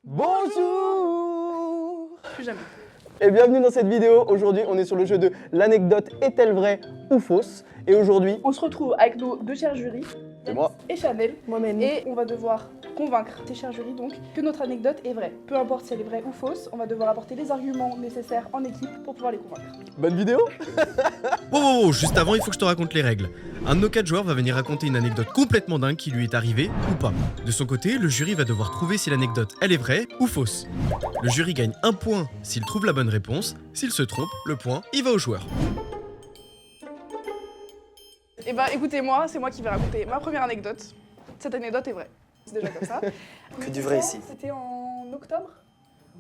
Bonjour. Plus jamais. Et bienvenue dans cette vidéo. Aujourd'hui, on est sur le jeu de l'anecdote est-elle vraie ou fausse? Et aujourd'hui, On se retrouve avec nos deux chers jurys, c'est moi. et Chanel, Moi-même. et on va devoir convaincre ces chers jurys donc que notre anecdote est vraie. Peu importe si elle est vraie ou fausse, on va devoir apporter les arguments nécessaires en équipe pour pouvoir les convaincre. Bonne vidéo. Oh, juste avant, il faut que je te raconte les règles. Un de nos 4 joueurs va venir raconter une anecdote complètement dingue qui lui est arrivée ou pas. De son côté, le jury va devoir trouver si l'anecdote elle est vraie ou fausse. Le jury gagne 1 point s'il trouve la bonne réponse. S'il se trompe, le point, il va au joueur. Et bah écoutez-moi, c'est moi qui vais raconter ma première anecdote. Cette anecdote est vraie. C'est déjà comme ça. Que du vrai ici. C'était en octobre.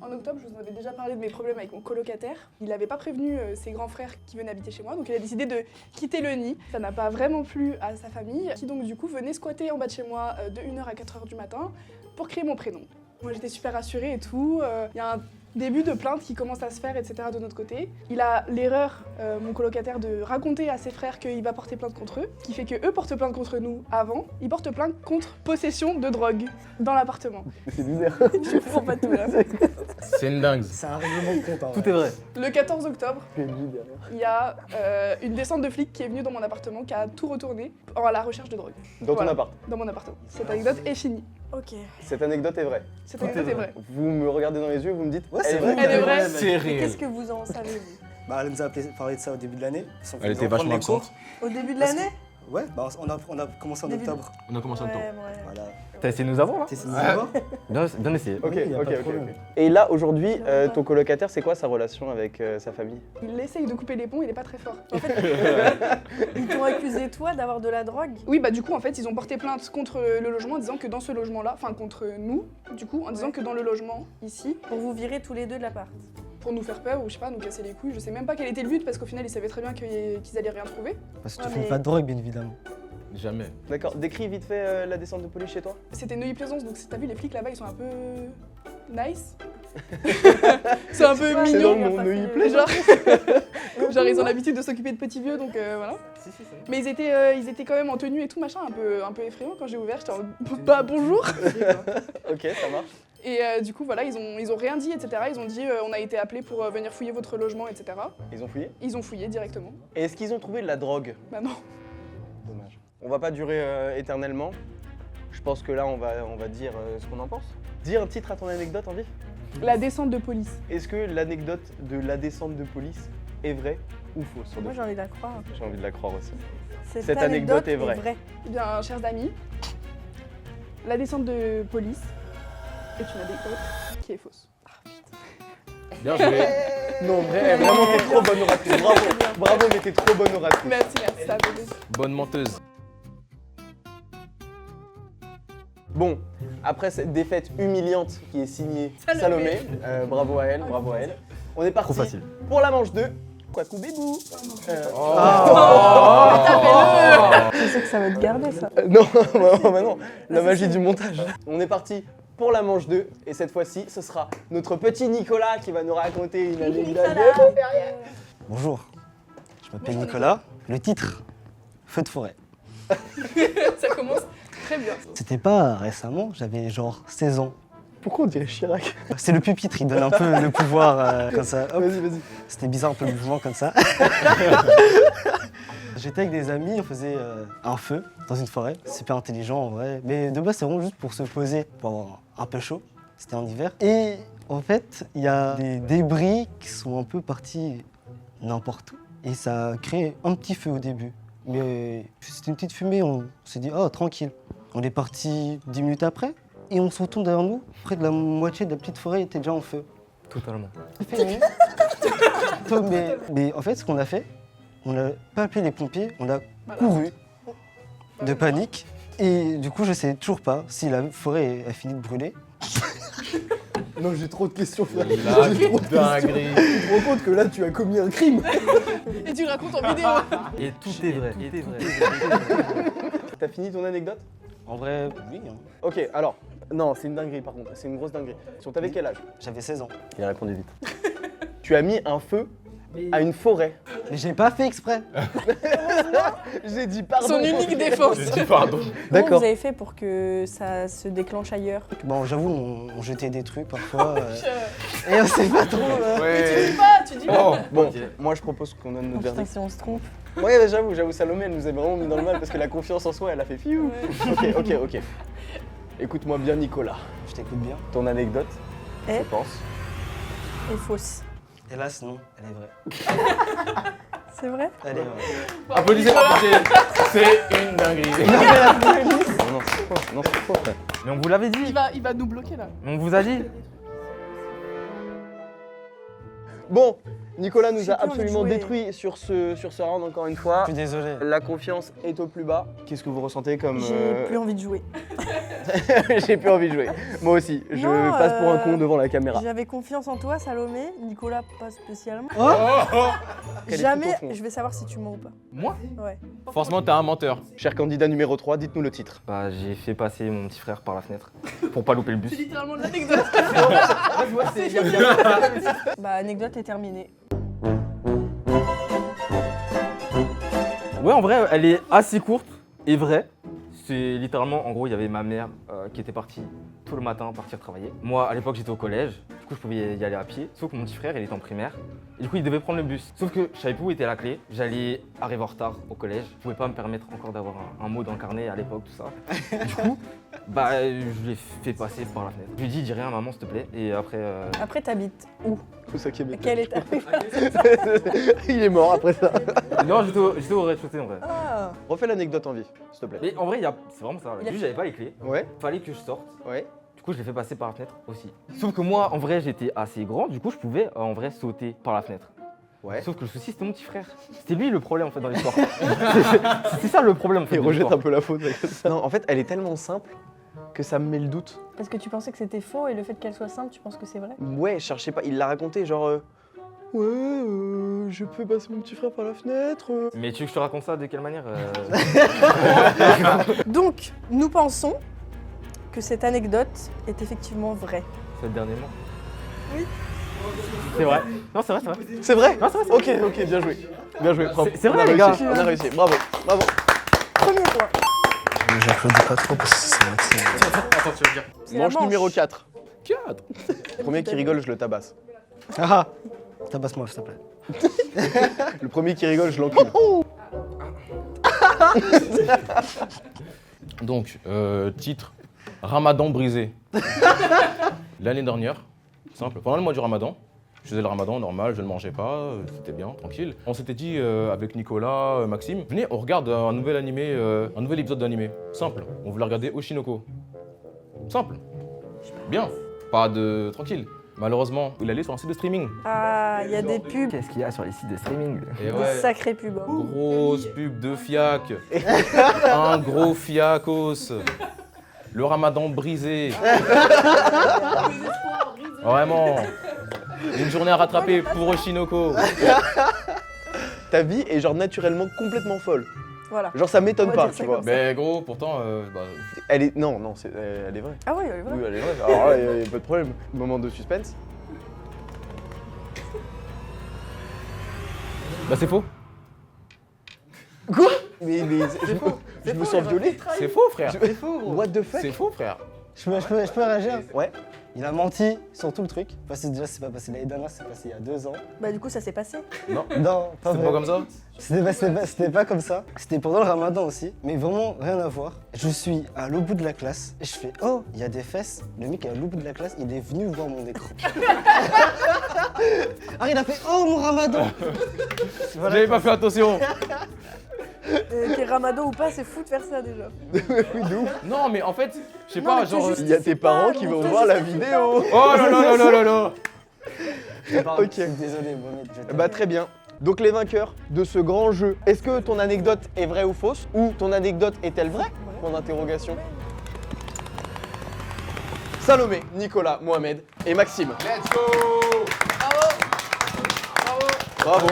En octobre, je vous en avais déjà parlé de mes problèmes avec mon colocataire. Il n'avait pas prévenu ses grands frères qui venaient habiter chez moi, donc il a décidé de quitter le nid. Ça n'a pas vraiment plu à sa famille, qui donc du coup venait squatter en bas de chez moi de 1h à 4h du matin pour créer mon prénom. Moi j'étais super rassurée et tout. Il y a un début de plainte qui commence à se faire, etc. de notre côté. Il a l'erreur, mon colocataire, de raconter à ses frères qu'il va porter plainte contre eux, qui fait que eux portent plainte contre nous avant. Ils portent plainte contre possession de drogue dans l'appartement. C'est bizarre. Je comprends pas tout là. C'est une dingue. C'est un règlement de compte. hein, Tout est vrai. Le 14 octobre, PNJ derrière. il y a une descente de flics qui est venue dans mon appartement, qui a tout retourné à la recherche de drogue. Dans Voilà. ton appart. Dans mon appartement. Cette anecdote est finie. Ok. Cette anecdote est vraie. Cette anecdote est vraie. Vous me regardez dans les yeux, vous me dites. Ouais, c'est elle est vrai. Elle est vraie. C'est Et réel. qu'est-ce que vous en savez, vous? Bah, elle nous a parlé de ça au début de l'année. Elle était vachement absente. Au début de Parce l'année? Ouais, bah, on a commencé en Début. octobre. On a commencé en temps. Voilà. T'as essayé de nous avoir là T'es signé d'abord Bien essayé. Ok, Oui, y a ok, pas de ok. problème. Et là, aujourd'hui, ton colocataire, c'est quoi sa relation avec sa famille? Il essaye de couper les ponts, il est pas très fort. En fait, ils t'ont accusé, toi, d'avoir de la drogue? Oui, bah du coup, en fait, ils ont porté plainte contre le logement en disant que dans ce logement-là, enfin contre nous, du coup, en disant que dans le logement, ici, Pour vous virer tous les deux de l'appart. pour nous faire peur ou je sais pas, nous casser les couilles, je sais même pas quel était le but parce qu'au final, ils savaient très bien qu'ils allaient rien trouver. Parce que Ouais, tu fumes mais- pas de drogue, bien évidemment. Jamais. D'accord. Décris vite fait la descente de police chez toi. C'était Neuilly-Plaisance, donc t'as vu, les flics là-bas, ils sont un peu nice. C'est un peu Ouais, C'est mignon. dans mon œil plein. Genre, genre, ils ont l'habitude de s'occuper de petits vieux, donc voilà. Mais ils étaient quand même en tenue et tout, machin, un peu effrayant quand j'ai ouvert. J'étais en bah bonjour. Ok, ça marche. Et du coup, voilà, ils ont rien dit, etc. Ils ont dit on a été appelés pour venir fouiller votre logement, etc. Ils ont fouillé. Ils ont fouillé directement. Et est-ce qu'ils ont trouvé de la drogue? Bah non. Dommage. On va pas durer éternellement. Je pense que là, on va dire ce qu'on en pense. Dis un titre à ton anecdote en vif. La descente de police. Est-ce que l'anecdote de la descente de police est vraie ou fausse? Moi, j'ai envie de la croire. J'ai envie de la croire aussi. Cette anecdote est vraie. Eh bien, chers amis, la descente de police est une anecdote qui est fausse. Bien joué. Non, vraiment, t'es trop bonne oratrice. Bravo, bravo, mais t'es trop bonne oratrice. Merci, ça fait plaisir. Bonne menteuse. Bon, après cette défaite humiliante qui est signée Salomé, bravo à elle, bravo à elle. On est parti Trop facile. pour la manche 2. Quacou bébou. Je sais que ça va te garder, ça. Non, bah non, la magie du montage. On est parti pour la manche 2 et cette fois-ci, ce sera notre petit Nicolas qui va nous raconter une anecdote. Bonjour, je m'appelle Nicolas. Le titre, Feu de forêt. Ça commence très bien. C'était pas récemment, j'avais genre 16 ans. Pourquoi on dirait Chirac? C'est le pupitre, il donne un peu le pouvoir comme ça. Hop. Vas-y, vas-y. C'était bizarre un peu le mouvement comme ça. J'étais avec des amis, on faisait un feu dans une forêt. Super intelligent en vrai. Mais de base, c'est vraiment juste pour se poser, pour avoir un peu chaud. C'était en hiver. Et en fait, il y a des débris qui sont un peu partis n'importe où. Et ça a créé un petit feu au début. Mais c'était une petite fumée, on s'est dit, oh tranquille. On est parti 10 minutes après. Et on se retourne derrière nous. Près de la moitié de la petite forêt était déjà en feu. Totalement. Mais en fait, ce qu'on a fait, on n'a pas appelé les pompiers, on a Voilà. couru de panique. Et du coup, je sais toujours pas si la forêt a fini de brûler. Non, j'ai trop de questions, frère. La J'ai trop de questions. dinguerie. Tu te rends compte que là, tu as commis un crime? Et tu racontes en vidéo. Et tout est vrai. Tout est vrai. T'as fini ton anecdote? En vrai, oui. hein. Ok, alors, non, c'est une dinguerie par contre, c'est une grosse dinguerie. T'avais quel âge? J'avais 16 ans. Il a répondu vite. Tu as mis un feu à une forêt. Mais j'ai pas fait exprès. J'ai dit pardon. Son unique défense. J'ai dit pardon. Comment D'accord. vous avez fait pour que ça se déclenche ailleurs? Bon, j'avoue, on jetait des trucs parfois. Et on sait pas trop. Tu dis pas, tu dis pas. Oh, Bon, ok. moi je propose qu'on donne Oh, notre putain, verdict. si on se trompe. Ouais, j'avoue, Salomé, elle nous a vraiment mis dans le mal parce que la confiance en soi, elle a fait fiou. Ok. Écoute-moi bien, Nicolas. Je t'écoute bien. Ton anecdote, Eh je pense. Et fausse. Hélas, non, elle est vraie. C'est vrai? Elle est vraie. Applaudissez-moi, c'est une dinguerie. Non, c'est faux. Non, c'est faux, frère. Mais on vous l'avait dit. Il va nous bloquer là. On vous a dit. Bon, Nicolas nous J'ai a plus envie de absolument jouer. détruit sur ce round encore une fois. Je suis désolé. La confiance est au plus bas. Qu'est-ce que vous ressentez comme... J'ai plus envie de jouer. J'ai plus envie de jouer. Moi aussi, je Non, passe pour un con devant la caméra. J'avais confiance en toi, Salomé. Nicolas, pas spécialement. Quel est Jamais tout au fond je vais savoir si tu mens ou pas. Moi? Ouais. Franchement, t'es un menteur. Cher candidat numéro 3, dites-nous le titre. Bah, j'ai fait passer mon petit frère par la fenêtre pour pas louper le bus. C'est littéralement l'anecdote. Bah, anecdote est terminée. Ouais, en vrai, elle est assez courte et vraie. C'est littéralement, en gros, il y avait ma mère qui était partie tout le matin partir travailler. Moi, à l'époque, j'étais au collège, du coup, je pouvais y aller à pied. Sauf que mon petit frère, il était en primaire. Et du coup, il devait prendre le bus. Sauf que je savais plus où était la clé. J'allais arriver en retard au collège. Je pouvais pas me permettre encore d'avoir un mot dans le carnet à l'époque, tout ça. Du coup, bah, je l'ai fait passer par la fenêtre. Je lui ai dit, dis rien à maman, s'il te plaît. Et après, Après, t'habites où? Tout ça qui est À bête. quel état? Il est mort après ça. non, j'étais au rez-de-chaussée en vrai. Ah. Refais l'anecdote en vif, s'il te plaît. Mais en vrai, c'est vraiment ça. Il a Juste, j'avais pas les clés. Ouais, Fallait que je sorte. ouais. Du coup, je l'ai fait passer par la fenêtre aussi. Sauf que moi, en vrai, j'étais assez grand. Du coup, je pouvais en vrai sauter par la fenêtre. Ouais. Sauf que le souci, c'était mon petit frère. C'était lui le problème en fait dans l'histoire. C'est ça le problème en fait. Il de rejette l'histoire. un peu la faute avec ça. Non, en fait, elle est tellement simple que ça me met le doute. Parce que tu pensais que c'était faux et le fait qu'elle soit simple, tu penses que c'est vrai? Ouais, je sais pas, il l'a raconté genre... je peux passer mon petit frère par la fenêtre. Mais tu veux que je te raconte ça de quelle manière Donc, nous pensons que cette anecdote est effectivement vraie. C'est le dernier mot. Oui. C'est vrai. Non, c'est vrai, c'est vrai. C'est vrai. Non, c'est vrai, c'est vrai. Ok, bien joué. Bien joué, bravo. C'est vrai, On a les gars. réussi, on a réussi, bravo, bravo. Premier point. J'applaudis pas trop parce que c'est Maxime. C'est la Manche numéro 4. 4. Premier qui rigole, je le tabasse. Ah, tabasse-moi, s'il te plaît. Le premier qui rigole, je l'encule. Donc, titre Ramadan brisé. L'année dernière, simple, pendant le mois du Ramadan, je faisais le Ramadan normal, je ne mangeais pas, c'était bien, tranquille. On s'était dit avec Nicolas, Maxime, venez, on regarde un nouvel animé, un nouvel épisode d'animé. Simple, on voulait regarder Oshinoko. Simple. Bien, pas de... tranquille. Malheureusement, il allait sur un site de streaming. Ah, il y a des pubs. Qu'est-ce qu'il y a sur les sites de streaming? Et Des ouais, sacrées pubs. hein. grosse pub de fiac. Un gros fiacos. Le Ramadan brisé. Vraiment. Une journée à rattraper pour Oshinoko. Ta vie est genre naturellement complètement folle. Voilà. Genre ça m'étonne On va pas, dire ça tu vois. comme Mais gros, pourtant, bah, Elle est... Non, elle est vraie. Ah oui, elle est vraie. Oui, elle est vraie. Alors là, il y a pas de problème. Moment de suspense. bah c'est faux. Mais je me sens violé. C'est faux, frère. What the fuck? C'est faux, frère. Je peux réagir? Ouais. Il a menti sur tout le truc. Parce que déjà, c'est pas passé l'année dernière, c'est passé il y a 2 ans. Bah du coup, ça s'est passé. Non, Non, pas c'est vrai. pas comme ça. C'était pas comme ça. C'était pendant le ramadan aussi, mais vraiment rien à voir. Je suis à l'autre bout de la classe et je fais oh, il y a des fesses. Le mec est à l'autre bout de la classe, il est venu voir mon écran. Alors il a fait oh mon ramadan. Voilà. J'avais pas fait attention. Qu'il ramadan ou pas, c'est fou de faire ça déjà. Oui, de ouf. Non, mais en fait, je sais Non, pas, mais te genre. Il y a tes parents qui vont voir la vidéo. Oh là là là là là là. Ok. Je suis désolé, Mohamed. je t'aime. Bah très bien. Donc les vainqueurs de ce grand jeu, est-ce que ton anecdote est vraie ou fausse? Ou ton anecdote est-elle vraie? Point d'interrogation. Salomé, Nicolas, Mohamed et Maxime. Let's go. Bravo.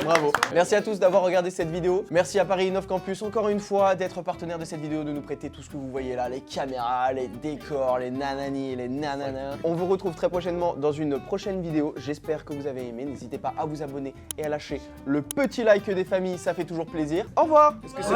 Bravo. Merci à tous d'avoir regardé cette vidéo. Merci à Paris Innov Campus encore une fois d'être partenaire de cette vidéo, de nous prêter tout ce que vous voyez là, les caméras, les décors, les nanani, les nananas. On vous retrouve très prochainement dans une prochaine vidéo. J'espère que vous avez aimé. N'hésitez pas à vous abonner et à lâcher le petit like des familles, ça fait toujours plaisir. Au revoir. Est-ce que c'est